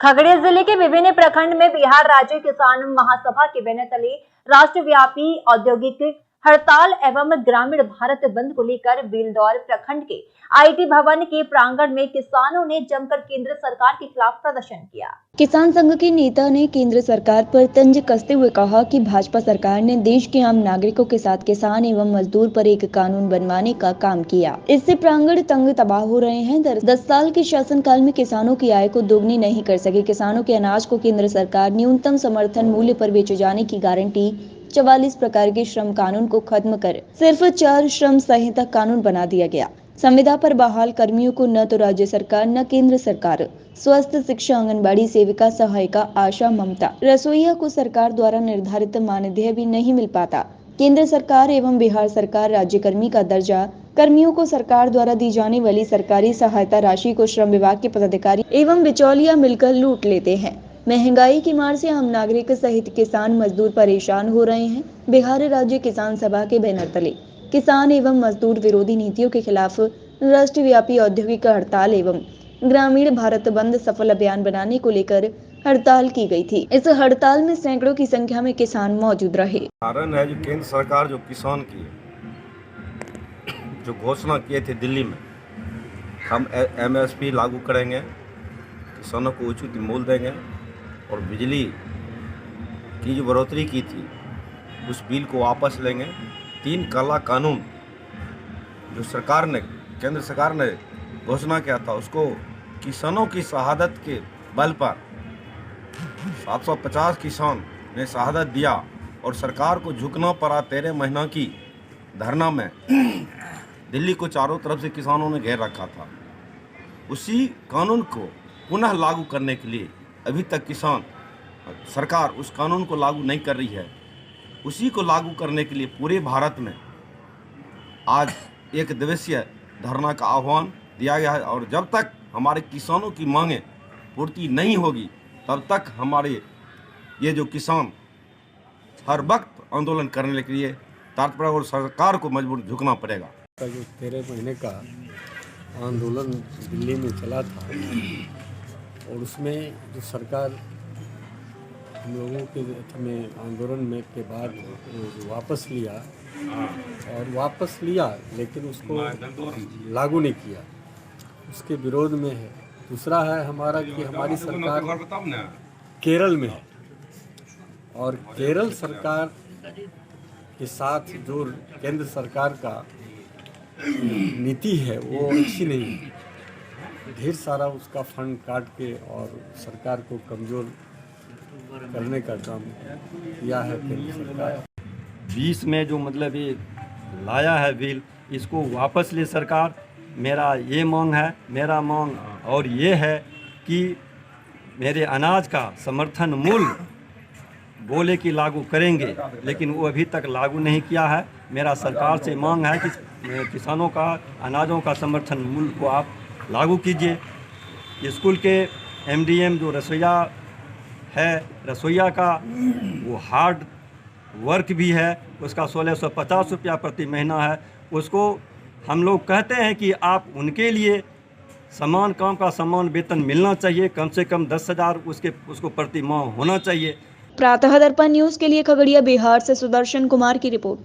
खगड़िया जिले के विभिन्न प्रखंड में बिहार राज्य किसान महासभा के बैनर तले राष्ट्रव्यापी औद्योगिक हड़ताल एवं ग्रामीण भारत बंद को लेकर बिलदौर प्रखंड के आईटी भवन के प्रांगण में किसानों ने जमकर केंद्र सरकार के खिलाफ प्रदर्शन किया। किसान संघ के नेता ने केंद्र सरकार पर तंज कसते हुए कहा कि भाजपा सरकार ने देश के आम नागरिकों के साथ किसान एवं मजदूर पर एक कानून बनवाने का काम किया। इससे प्रांगण तंग तबाह हो रहे हैं। 10 साल के शासनकाल में किसानों की आय को दोगुनी नहीं कर सके। किसानों के अनाज को केंद्र सरकार न्यूनतम समर्थन मूल्य पर बेचे जाने की गारंटी 44 प्रकार के श्रम कानून को खत्म कर सिर्फ 4 श्रम संहिता कानून बना दिया गया। संविदा पर बहाल कर्मियों को न तो राज्य सरकार न केंद्र सरकार, स्वास्थ्य, शिक्षा, आंगनबाड़ी सेविका, सहायिका, आशा, ममता, रसोईया को सरकार द्वारा निर्धारित मानदेय भी नहीं मिल पाता। केंद्र सरकार एवं बिहार सरकार राज्यकर्मी का दर्जा, कर्मियों को सरकार द्वारा दी जाने वाली सरकारी सहायता राशि को श्रम विभाग के पदाधिकारी एवं बिचौलिया मिलकर लूट लेते हैं। महंगाई की मार से आम नागरिक सहित किसान मजदूर परेशान हो रहे हैं। बिहार राज्य किसान सभा के बैनर तले किसान एवं मजदूर विरोधी नीतियों के खिलाफ राष्ट्रव्यापी औद्योगिक हड़ताल एवं ग्रामीण भारत बंद सफल अभियान बनाने को लेकर हड़ताल की गई थी। इस हड़ताल में सैकड़ों की संख्या में किसान मौजूद रहे। कारण है जो केंद्र सरकार जो किसान की जो घोषणा किए थे दिल्ली में, हम MSP लागू करेंगे, किसानों को उचित मूल्य देंगे और बिजली की जो बढ़ोतरी की थी उस बिल को वापस लेंगे। 3 काला कानून जो सरकार ने, केंद्र सरकार ने घोषणा किया था, उसको किसानों की शहादत के बल पर 750 किसान ने शहादत दिया और सरकार को झुकना पड़ा। 13 महीना की धरना में दिल्ली को चारों तरफ से किसानों ने घेर रखा था। उसी कानून को पुनः लागू करने के लिए अभी तक किसान, सरकार उस कानून को लागू नहीं कर रही है। उसी को लागू करने के लिए पूरे भारत में आज एक दिवसीय धरना का आह्वान दिया गया है और जब तक हमारे किसानों की मांगें पूर्ति नहीं होगी तब तक हमारे ये जो किसान हर वक्त आंदोलन करने के लिए तत्पर और सरकार को मजबूर झुकना पड़ेगा। जो 13 महीने का आंदोलन दिल्ली में चला था और उसमें जो सरकार हम लोगों के में आंदोलन में के बाद वापस लिया और वापस लिया लेकिन उसको लागू नहीं किया, उसके विरोध में है। दूसरा है हमारा कि हमारी सरकार केरल में है और केरल सरकार के साथ जो केंद्र सरकार का नीति है वो अच्छी नहीं है। ढेर सारा उसका फंड काट के और सरकार को कमज़ोर करने का काम किया है केंद्र सरकार। 20 में जो मतलब ये लाया है बिल, इसको वापस ले सरकार। मेरा ये मांग है, मेरा मांग और ये है कि मेरे अनाज का समर्थन मूल्य बोले कि लागू करेंगे, लेकिन वो अभी तक लागू नहीं किया है। मेरा सरकार से मांग है कि किसानों का अनाजों का समर्थन मूल्य को आप लागू कीजिए। स्कूल के MDM जो रसोईया है, रसोईया का वो हार्ड वर्क भी है, उसका 1650 रुपया प्रति महीना है। उसको हम लोग कहते हैं कि आप उनके लिए समान काम का समान वेतन मिलना चाहिए, कम से कम 10,000 उसको प्रति माह होना चाहिए। प्रातः दर्पण न्यूज के लिए खगड़िया बिहार से सुदर्शन कुमार की रिपोर्ट।